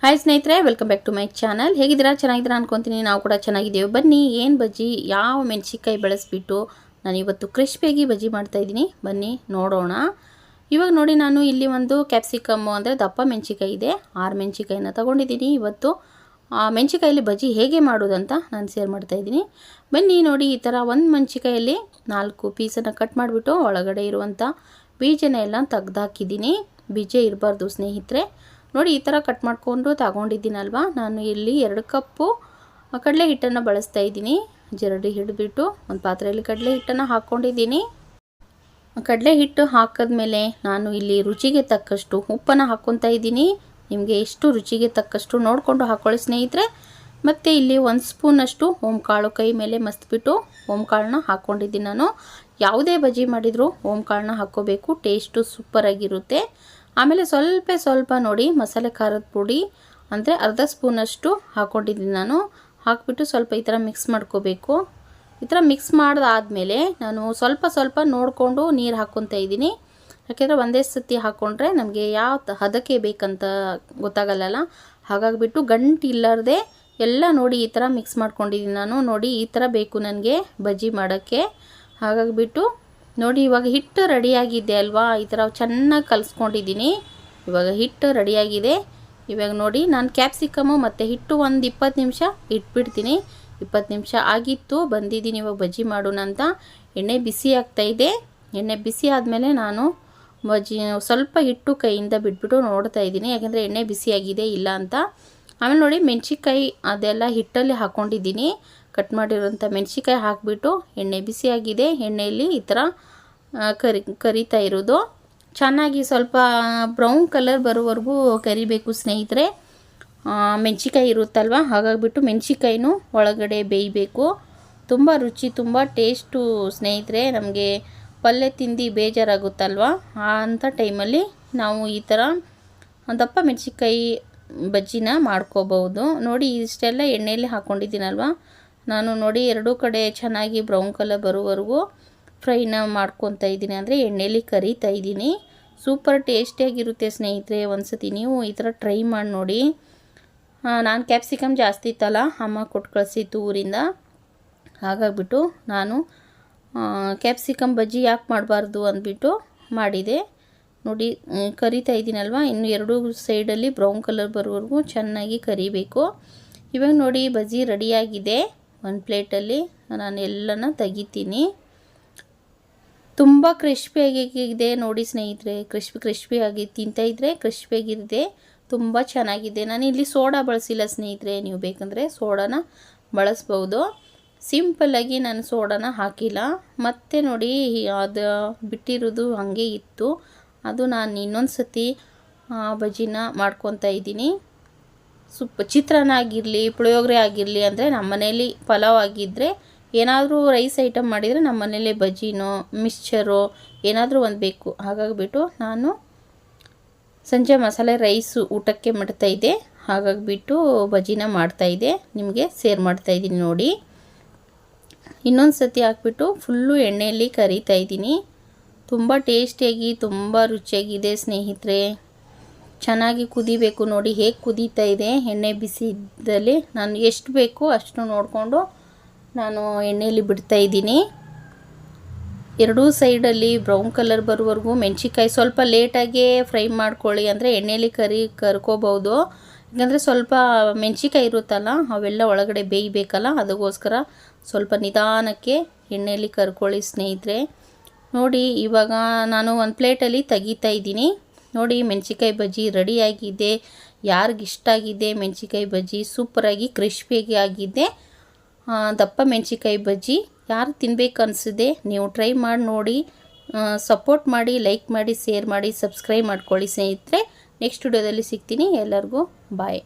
Hi ಸ್ನೇಹಿತರೆ, welcome back to my channel. ಹೇಗಿದ್ದೀರಾ? ಚೆನ್ನಾಗಿದ್ದೀರಾ ಅನ್ಕೊತೀನಿ. ನಾವು ಕೂಡ ಚೆನ್ನಾಗಿದ್ದೀವಿ. ಬನ್ನಿ, ಏನು ಬಜ್ಜಿ, ಯಾವ ಮೆಣಸಿನ್ಕಾಯಿ ಬಳಸಿಬಿಟ್ಟು ನಾನು ಇವತ್ತು ಕ್ರಿಸ್ಪಿಯಾಗಿ ಬಜ್ಜಿ ಮಾಡ್ತಾಯಿದ್ದೀನಿ. ಬನ್ನಿ ನೋಡೋಣ. ಇವಾಗ ನೋಡಿ, ನಾನು ಇಲ್ಲಿ ಒಂದು ಕ್ಯಾಪ್ಸಿಕಮ್ಮು ಅಂದರೆ ದಪ್ಪ ಮೆಣಸಿನ್ಕಾಯಿ ಇದೆ, 6 ಮೆಣಸಿನ್ಕಾಯಿನ ತೊಗೊಂಡಿದ್ದೀನಿ. ಇವತ್ತು ಮೆಣಸಿನ್ಕಾಯಲ್ಲಿ ಬಜ್ಜಿ ಹೇಗೆ ಮಾಡೋದಂತ ನಾನು ಶೇರ್ ಮಾಡ್ತಾಯಿದ್ದೀನಿ. ಬನ್ನಿ ನೋಡಿ, ಈ ಥರ ಒಂದು ಮೆಣಸಿನ್ಕಾಯಲ್ಲಿ 4 ಪೀಸನ್ನು ಕಟ್ ಮಾಡಿಬಿಟ್ಟು ಒಳಗಡೆ ಇರುವಂಥ ಬೀಜನ ಎಲ್ಲ ತೆಗ್ದಾಕಿದ್ದೀನಿ. ಬೀಜ ಇರಬಾರ್ದು ಸ್ನೇಹಿತರೆ. ನೋಡಿ, ಈ ಥರ ಕಟ್ ಮಾಡಿಕೊಂಡು ತಗೊಂಡಿದ್ದೀನಲ್ವ. ನಾನು ಇಲ್ಲಿ 2 ಕಪ್ಪು ಕಡಲೆ ಹಿಟ್ಟನ್ನು ಬಳಸ್ತಾ ಇದ್ದೀನಿ. ಜರಡಿ ಹಿಡಿದ್ಬಿಟ್ಟು ಒಂದು ಪಾತ್ರೆಯಲ್ಲಿ ಕಡಲೆ ಹಿಟ್ಟನ್ನು ಹಾಕ್ಕೊಂಡಿದ್ದೀನಿ. ಕಡಲೆ ಹಿಟ್ಟು ಹಾಕಿದ್ಮೇಲೆ ನಾನು ಇಲ್ಲಿ ರುಚಿಗೆ ತಕ್ಕಷ್ಟು ಉಪ್ಪನ್ನು ಹಾಕ್ಕೊತಾ ಇದ್ದೀನಿ. ನಿಮಗೆ ಎಷ್ಟು ರುಚಿಗೆ ತಕ್ಕಷ್ಟು ನೋಡಿಕೊಂಡು ಹಾಕ್ಕೊಳ್ಳಿ ಸ್ನೇಹಿತರೆ. ಮತ್ತು ಇಲ್ಲಿ 1 ಸ್ಪೂನಷ್ಟು ಓಂಕಾಳು ಕೈ ಮೇಲೆ ಮಸ್ತ್ಬಿಟ್ಟು ಓಂಕಾಳನ್ನ ಹಾಕ್ಕೊಂಡಿದ್ದೀನಿ. ನಾನು ಯಾವುದೇ ಬಜ್ಜಿ ಮಾಡಿದರೂ ಓಂಕಾಳನ್ನ ಹಾಕ್ಕೋಬೇಕು, ಟೇಸ್ಟು ಸೂಪರಾಗಿರುತ್ತೆ. ಆಮೇಲೆ ಸ್ವಲ್ಪ ನೋಡಿ ಮಸಾಲೆ ಖಾರದ ಪುಡಿ ಅಂದರೆ ಅರ್ಧ ಸ್ಪೂನಷ್ಟು ಹಾಕ್ಕೊಂಡಿದ್ದೀನಿ ನಾನು. ಹಾಕ್ಬಿಟ್ಟು ಸ್ವಲ್ಪ ಈ ಥರ ಮಿಕ್ಸ್ ಮಾಡ್ಕೋಬೇಕು. ಈ ಥರ ಮಿಕ್ಸ್ ಮಾಡಿದಾದ್ಮೇಲೆ ನಾನು ಸ್ವಲ್ಪ ನೋಡಿಕೊಂಡು ನೀರು ಹಾಕ್ಕೊತಾ ಇದ್ದೀನಿ. ಯಾಕೆಂದರೆ ಒಂದೇ ಸತಿ ಹಾಕ್ಕೊಂಡ್ರೆ ನಮಗೆ ಯಾವ ಹದಕ್ಕೆ ಬೇಕಂತ ಗೊತ್ತಾಗಲ್ಲ. ಹಾಗಾಗಿಬಿಟ್ಟು ಗಂಟು ಇಲ್ಲಾರ್ದೆ ಎಲ್ಲ ನೋಡಿ ಈ ಥರ ಮಿಕ್ಸ್ ಮಾಡ್ಕೊಂಡಿದ್ದೀನಿ ನಾನು. ನೋಡಿ, ಈ ಥರ ಬೇಕು ನನಗೆ ಬಜ್ಜಿ ಮಾಡೋಕ್ಕೆ. ಹಾಗಾಗಿಬಿಟ್ಟು ನೋಡಿ, ಇವಾಗ ಹಿಟ್ಟು ರೆಡಿಯಾಗಿದೆ ಅಲ್ವಾ. ಈ ಥರ ಚೆನ್ನಾಗಿ ಕಲಿಸ್ಕೊಂಡಿದ್ದೀನಿ. ಇವಾಗ ಹಿಟ್ಟು ರೆಡಿಯಾಗಿದೆ. ಇವಾಗ ನೋಡಿ, ನಾನು ಕ್ಯಾಪ್ಸಿಕಮ್ಮು ಮತ್ತು ಹಿಟ್ಟು ಒಂದು 20 ನಿಮಿಷ ಇಟ್ಬಿಡ್ತೀನಿ. 20 ನಿಮಿಷ ಆಗಿತ್ತು, ಬಂದಿದ್ದೀನಿ ಇವಾಗ ಬಜ್ಜಿ ಮಾಡೋಣ ಅಂತ. ಎಣ್ಣೆ ಬಿಸಿ ಆಗ್ತಾಯಿದೆ. ಎಣ್ಣೆ ಬಿಸಿ ಆದಮೇಲೆ ನಾನು ಬಜ್ಜಿ ಸ್ವಲ್ಪ ಹಿಟ್ಟು ಕೈಯಿಂದ ಬಿಟ್ಬಿಟ್ಟು ನೋಡ್ತಾ ಇದ್ದೀನಿ, ಯಾಕೆಂದರೆ ಎಣ್ಣೆ ಬಿಸಿಯಾಗಿದೆ ಇಲ್ಲ ಅಂತ. ಆಮೇಲೆ ನೋಡಿ, ಮೆಣಸಿನ್ಕಾಯಿ ಅದೆಲ್ಲ ಹಿಟ್ಟಲ್ಲಿ ಹಾಕ್ಕೊಂಡಿದ್ದೀನಿ. ಕಟ್ ಮಾಡಿರೋಂಥ ಮೆಣಸಿನ್ಕಾಯಿ ಹಾಕಿಬಿಟ್ಟು ಎಣ್ಣೆ ಬಿಸಿಯಾಗಿದೆ. ಎಣ್ಣೆಯಲ್ಲಿ ಈ ಥರ ಕರಿತಾ ಇರೋದು ಚೆನ್ನಾಗಿ ಸ್ವಲ್ಪ ಬ್ರೌನ್ ಕಲರ್ ಬರೋವರೆಗೂ ಕರಿಬೇಕು ಸ್ನೇಹಿತರೆ. ಮೆಣಸಿನ್ಕಾಯಿ ಇರುತ್ತಲ್ವ, ಹಾಗಾಗಿಬಿಟ್ಟು ಮೆಣಸಿನ್ಕಾಯಿನೂ ಒಳಗಡೆ ಬೇಯಬೇಕು. ತುಂಬ ರುಚಿ, ತುಂಬ ಟೇಸ್ಟು ಸ್ನೇಹಿತರೆ. ನಮಗೆ ಪಲ್ಯ ತಿಂದು ಬೇಜಾರಾಗುತ್ತಲ್ವ, ಅಂಥ ಟೈಮಲ್ಲಿ ನಾವು ಈ ಥರ ದಪ್ಪ ಮೆಣಸಿನ್ಕಾಯಿ ಬಜ್ಜಿನ ಮಾಡ್ಕೋಬಹುದು. ನೋಡಿ, ಇಷ್ಟೆಲ್ಲ ಎಣ್ಣೆಯಲ್ಲಿ ಹಾಕ್ಕೊಂಡಿದ್ದೀನಲ್ವ ನಾನು. ನೋಡಿ, ಎರಡೂ ಕಡೆ ಚೆನ್ನಾಗಿ ಬ್ರೌನ್ ಕಲರ್ ಬರೋವರೆಗೂ ಫ್ರೈನ ಮಾಡ್ಕೊತಾ ಇದ್ದೀನಿ, ಅಂದರೆ ಎಣ್ಣೆಯಲ್ಲಿ ಕರಿತಾ ಇದ್ದೀನಿ. ಸೂಪರ್ ಟೇಸ್ಟಿಯಾಗಿರುತ್ತೆ ಸ್ನೇಹಿತರೆ. ಒಂದು ಸತಿ ನೀವು ಈ ಥರ ಟ್ರೈ ಮಾಡಿ ನೋಡಿ. ನಾನು ಕ್ಯಾಪ್ಸಿಕಮ್ ಜಾಸ್ತಿ ಇತ್ತಲ್ಲ, ಅಮ್ಮ ಕೊಟ್ಟು ಕಳಿಸಿತ್ತು ಊರಿಂದ. ಹಾಗಾಗಿಬಿಟ್ಟು ನಾನು ಕ್ಯಾಪ್ಸಿಕಮ್ ಬಜ್ಜಿ ಯಾಕೆ ಮಾಡಬಾರ್ದು ಅಂದ್ಬಿಟ್ಟು ಮಾಡಿದೆ. ನೋಡಿ, ಕರಿತಾ ಇದ್ದೀನಲ್ವ. ಇನ್ನು 2 ಸೈಡಲ್ಲಿ ಬ್ರೌನ್ ಕಲರ್ ಬರೋವರೆಗೂ ಚೆನ್ನಾಗಿ ಕರಿಬೇಕು. ಇವಾಗ ನೋಡಿ, ಬಜ್ಜಿ ರೆಡಿಯಾಗಿದೆ. ಒಂದು ಪ್ಲೇಟಲ್ಲಿ ನಾನು ಎಲ್ಲನ ತೆಗಿತೀನಿ. ತುಂಬ ಕ್ರಿಸ್ಪಿಯಾಗಿದೆ ನೋಡಿ ಸ್ನೇಹಿತರೆ. ಕ್ರಿಸ್ಪಿಯಾಗಿ ತಿಂತಾಯಿದ್ರೆ ಕ್ರಿಸ್ಪಿಯಾಗಿದೆ, ತುಂಬ ಚೆನ್ನಾಗಿದೆ. ನಾನು ಇಲ್ಲಿ ಸೋಡಾ ಬಳಸಿಲ್ಲ ಸ್ನೇಹಿತರೆ. ನೀವು ಬೇಕಂದರೆ ಸೋಡಾನ ಬಳಸ್ಬೋದು. ಸಿಂಪಲ್ಲಾಗಿ ನಾನು ಸೋಡಾನ ಹಾಕಿಲ್ಲ. ಮತ್ತು ನೋಡಿ, ಅದು ಬಿಟ್ಟಿರೋದು ಹಾಗೆ ಇತ್ತು, ಅದು ನಾನು ಇನ್ನೊಂದು ಸತಿ ಬಜ್ಜಿನ ಮಾಡ್ಕೊತಾ ಇದ್ದೀನಿ. ಚಿತ್ರಾನ್ನ ಆಗಿರಲಿ, ಪುಳಿಯೋಗರೆ ಆಗಿರಲಿ, ಅಂದರೆ ನಮ್ಮ ಮನೇಲಿ ಪಲಾವ್ ಆಗಿದ್ದರೆ, ಏನಾದರೂ ರೈಸ್ ಐಟಮ್ ಮಾಡಿದರೆ ನಮ್ಮ ಮನೇಲಿ ಬಜ್ಜಿನೋ ಮಿಕ್ಸ್ಚರೋ ಏನಾದರೂ ಒಂದು ಬೇಕು. ಹಾಗಾಗಿಬಿಟ್ಟು ನಾನು ಸಂಜೆ ಮಸಾಲೆ ರೈಸು ಊಟಕ್ಕೆ ಮಾಡ್ತಾಯಿದ್ದೆ. ಹಾಗಾಗಿಬಿಟ್ಟು ಬಜ್ಜಿನ ಮಾಡ್ತಾಯಿದ್ದೆ, ನಿಮಗೆ ಶೇರ್ ಮಾಡ್ತಾಯಿದ್ದೀನಿ ನೋಡಿ. ಇನ್ನೊಂದು ಸತಿ ಹಾಕ್ಬಿಟ್ಟು ಫುಲ್ಲು ಎಣ್ಣೆಯಲ್ಲಿ ಕರಿತಾ ಇದ್ದೀನಿ. ತುಂಬ ಟೇಸ್ಟಿಯಾಗಿ, ತುಂಬ ರುಚಿಯಾಗಿದೆ ಸ್ನೇಹಿತರೆ. ಚೆನ್ನಾಗಿ ಕುದಿಬೇಕು. ನೋಡಿ ಹೇಗೆ ಕುದೀತಾ ಇದೆ. ಎಣ್ಣೆ ಬಿಸಿ ಇದ್ದಲ್ಲಿ ನಾನು ಎಷ್ಟು ಬೇಕು ಅಷ್ಟು ನೋಡಿಕೊಂಡು ನಾನು ಎಣ್ಣೆಯಲ್ಲಿ ಬಿಡ್ತಾ ಇದ್ದೀನಿ. 2 ಸೈಡಲ್ಲಿ ಬ್ರೌನ್ ಕಲರ್ ಬರೋವರೆಗೂ ಮೆಣಸಿನ್ಕಾಯಿ ಸ್ವಲ್ಪ ಲೇಟಾಗೇ ಫ್ರೈ ಮಾಡ್ಕೊಳ್ಳಿ, ಅಂದರೆ ಎಣ್ಣೆಯಲ್ಲಿ ಕರ್ಕೋಬೋದು. ಯಾಕಂದರೆ ಸ್ವಲ್ಪ ಮೆಣಸಿನ್ಕಾಯಿ ಇರುತ್ತಲ್ಲ, ಅವೆಲ್ಲ ಒಳಗಡೆ ಬೇಯಬೇಕಲ್ಲ, ಅದಕ್ಕೋಸ್ಕರ ಸ್ವಲ್ಪ ನಿಧಾನಕ್ಕೆ ಎಣ್ಣೆಯಲ್ಲಿ ಕರ್ಕೊಳ್ಳಿ ಸ್ನೇಹಿತರೆ. ನೋಡಿ, ಇವಾಗ ನಾನು ಒಂದು ಪ್ಲೇಟಲ್ಲಿ ತೆಗಿತಾ ಇದ್ದೀನಿ. ನೋಡಿ, ಮೆಣಸಿನ್ಕಾಯಿ ಬಜ್ಜಿ ರೆಡಿಯಾಗಿದೆ. ಯಾರಿಗಿಷ್ಟ ಆಗಿದೆ ಮೆಣಸಿನ್ಕಾಯಿ ಬಜ್ಜಿ, ಸೂಪರಾಗಿ ಕ್ರಿಸ್ಪಿಯಾಗಿ ಆಗಿದೆ. ದಪ್ಪ ಮೆಣಸಿನ್ಕಾಯಿ ಬಜ್ಜಿ ಯಾರು ತಿನ್ಬೇಕು ಅನಿಸಿದೆ ನೀವು ಟ್ರೈ ಮಾಡಿ ನೋಡಿ. ಸಪೋರ್ಟ್ ಮಾಡಿ, ಲೈಕ್ ಮಾಡಿ, ಶೇರ್ ಮಾಡಿ, ಸಬ್ಸ್ಕ್ರೈಬ್ ಮಾಡ್ಕೊಳ್ಳಿ ಸ್ನೇಹಿತರೆ. ನೆಕ್ಸ್ಟ್ ವಿಡಿಯೋದಲ್ಲಿ ಸಿಗ್ತೀನಿ. ಎಲ್ಲರಿಗೂ ಬಾಯ್.